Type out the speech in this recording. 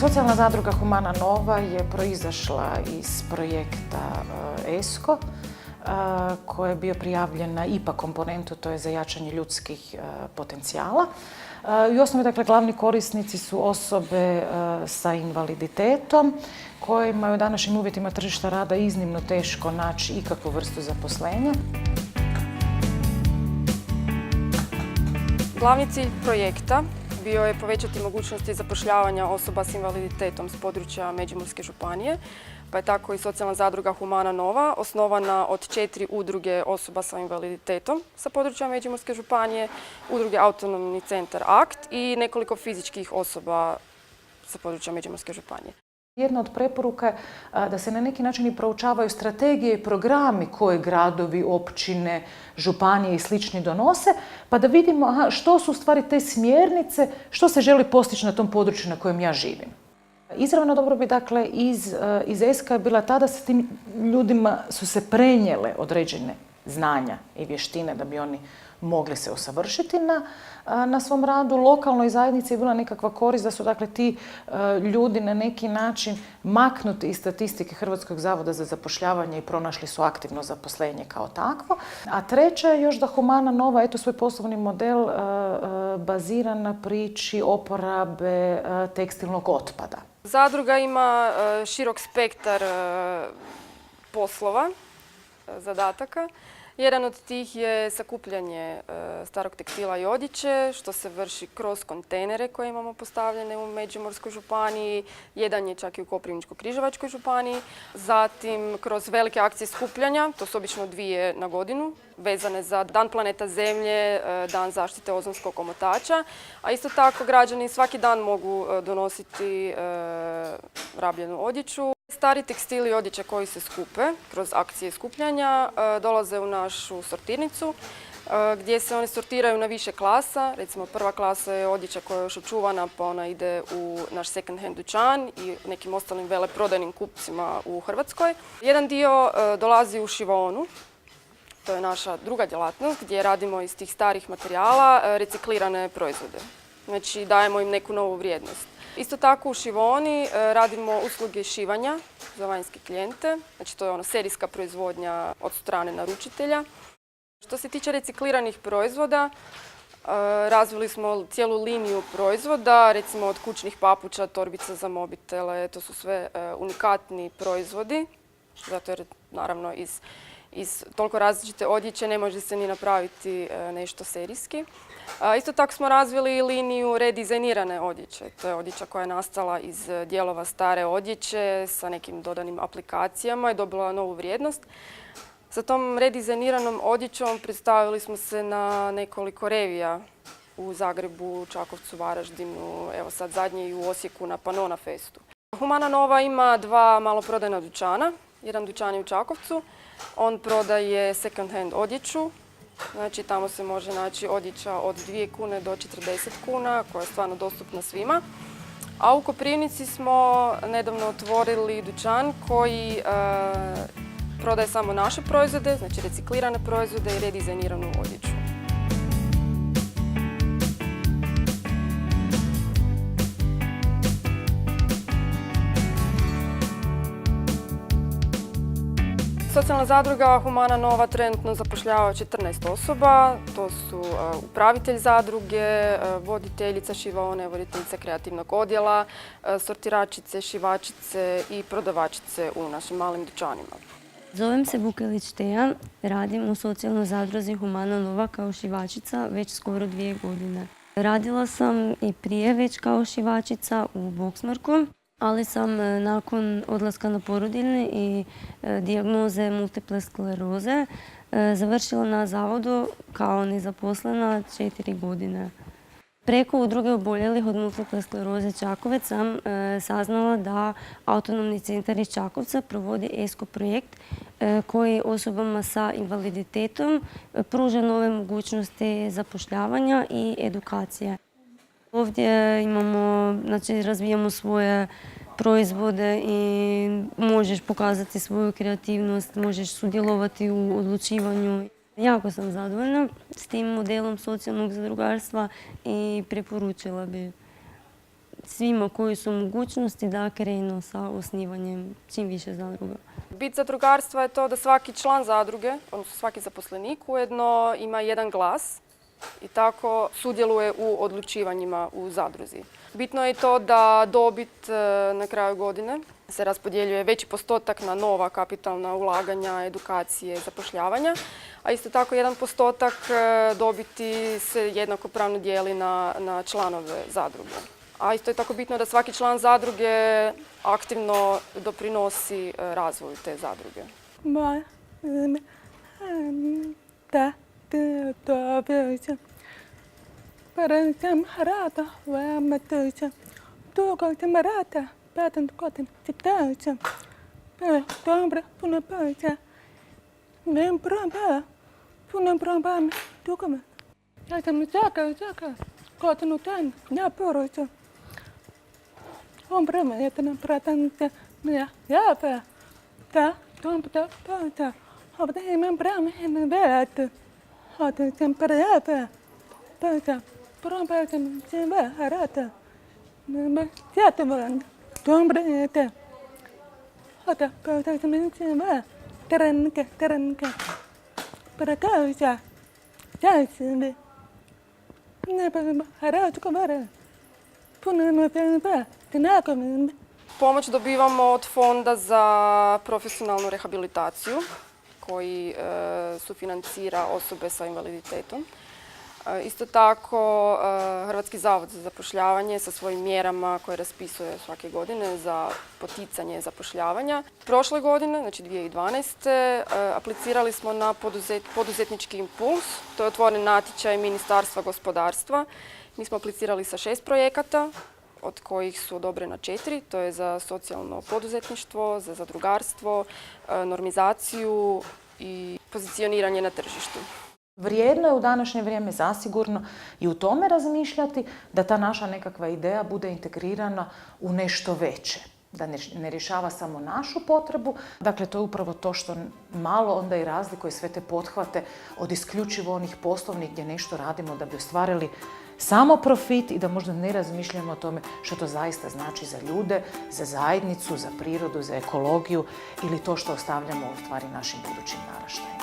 Socijalna zadruga Humana Nova je proizašla iz projekta ESCO koji je bio prijavljen na IPA komponentu, to je za jačanje ljudskih potencijala. I u osnovi, dakle, glavni korisnici su osobe sa invaliditetom kojima je u današnjim uvjetima tržišta rada iznimno teško naći ikakvu vrstu zaposlenja. Glavni cilj projekta bio je povećati mogućnosti zapošljavanja osoba s invaliditetom s područja Međimurske županije, pa je tako i socijalna zadruga Humana Nova osnovana od 4 udruge osoba sa invaliditetom sa područja Međimurske županije, udruge Autonomni centar AKT i nekoliko fizičkih osoba sa područja Međimurske županije. Jedna od preporuka je da se na neki način i proučavaju strategije i programi koje gradovi, općine, županije i slični donose, pa da vidimo što su u stvari te smjernice, što se želi postići na tom području na kojem ja živim. Izravna dobrobit, dakle, iz ESCO je bila tada s tim ljudima su se prenijele određene znanja i vještine da bi oni mogli se usavršiti na svom radu. Lokalnoj zajednici je bila nekakva korist da su, dakle, ti ljudi na neki način maknuti iz statistike Hrvatskog zavoda za zapošljavanje i pronašli su aktivno zaposlenje kao takvo. A treća je još da Humana Nova, eto, svoj poslovni model bazira na priči oporabe tekstilnog otpada. Zadruga ima širok spektar poslova, zadataka. Jedan od tih je sakupljanje starog tekstila i odjeće, što se vrši kroz kontejnere koje imamo postavljene u Međimurskoj županiji. Jedan je čak i u Koprivničko-križevačkoj županiji. Zatim kroz velike akcije skupljanja, to su obično 2 na godinu, vezane za Dan planeta Zemlje, Dan zaštite ozonskog omotača. A isto tako građani svaki dan mogu donositi rabljenu odjeću. Stari tekstili i odjeća koji se skupe kroz akcije skupljanja dolaze u našu sortirnicu gdje se oni sortiraju na više klasa. Recimo, prva klasa je odjeća koja je još očuvana, pa ona ide u naš second hand dućan i nekim ostalim veleprodajnim kupcima u Hrvatskoj. Jedan dio dolazi u šivonu, to je naša druga djelatnost gdje radimo iz tih starih materijala reciklirane proizvode. Znači, dajemo im neku novu vrijednost. Isto tako u šivoni radimo usluge šivanja za vanjske klijente, znači to je serijska proizvodnja od strane naručitelja. Što se tiče recikliranih proizvoda, razvili smo cijelu liniju proizvoda, recimo od kućnih papuča, torbica za mobitele, to su sve unikatni proizvodi, zato jer naravno iz toliko različite odjeće ne može se ni napraviti nešto serijski. Isto tako smo razvili liniju redizajnirane odjeće. To je odjeća koja je nastala iz dijelova stare odjeće sa nekim dodanim aplikacijama i dobila novu vrijednost. Sa tom redizajniranom odjećom predstavili smo se na nekoliko revija u Zagrebu, Čakovcu, Varaždinu, evo sad zadnje i u Osijeku na Panona Festu. Humana Nova ima 2 maloprodajna dućana. Jedan dućan je u Čakovcu. On prodaje second hand odjeću. Znači, tamo se može naći odjeća od 2 kune do 40 kuna, koja je stvarno dostupna svima. A u Koprivnici smo nedavno otvorili dućan koji prodaje samo naše proizvode, znači reciklirane proizvode i redizajniranu odjeću. Socijalna zadruga Humana Nova trenutno zapošljava 14 osoba. To su upravitelj zadruge, voditeljica šivaone, voditeljica kreativnog odjela, sortiračice, šivačice i prodavačice u našim malim dućanima. Zovem se Vukelić Teja, radim u socijalnoj zadruzi Humana Nova kao šivačica već skoro 2 godine. Radila sam i prije već kao šivačica u Boksmarku, ali sam nakon odlaska na porodiljni i dijagnoze multiple skleroze završila na zavodu kao nezaposlena 4 godine. Preko udruge oboljelih od multiple skleroze Čakovec sam saznala da Autonomni centar iz Čakovca provodi ESCO projekt koji osobama sa invaliditetom pruža nove mogućnosti zapošljavanja i edukacije. Ovdje imamo, znači, razvijamo svoje proizvode i možeš pokazati svoju kreativnost, možeš sudjelovati u odlučivanju. Jako sam zadovoljna s tim modelom socijalnog zadrugarstva i preporučila bi svima koji su u mogućnosti da krenu sa osnivanjem čim više zadruga. Bit zadrugarstva je to da svaki član zadruge, odnosno svaki zaposlenik ujedno ima jedan glas i tako sudjeluje u odlučivanjima u zadruzi. Bitno je i to da dobit na kraju godine se raspodjeljuje veći postotak na nova kapitalna ulaganja, edukacije, zapošljavanja, a isto tako jedan postotak dobiti se jednakopravno dijeli na članove zadruge. A isto je tako bitno da svaki član zadruge aktivno doprinosi razvoju te zadruge. Pomoć dobivamo od Fonda za profesionalnu rehabilitaciju koji sufinancira osobe sa invaliditetom. Isto tako Hrvatski zavod za zapošljavanje sa svojim mjerama koje raspisuje svake godine za poticanje zapošljavanja. Prošle godine, znači 2012. aplicirali smo na poduzetnički impuls. To je otvoren natječaj Ministarstva gospodarstva. Mi smo aplicirali sa 6 projekata, od kojih su odobrena 4. To je za socijalno poduzetništvo, za zadrugarstvo, normizaciju i pozicioniranje na tržištu. Vrijedno je u današnje vrijeme zasigurno i u tome razmišljati da ta naša nekakva ideja bude integrirana u nešto veće. Da ne rješava samo našu potrebu. Dakle, to je upravo to što malo onda i razlikuje sve te pothvate od isključivo onih poslovnih gdje nešto radimo da bi ostvarili samo profit i da možda ne razmišljamo o tome što to zaista znači za ljude, za zajednicu, za prirodu, za ekologiju ili to što ostavljamo u stvari našim budućim naraštajima.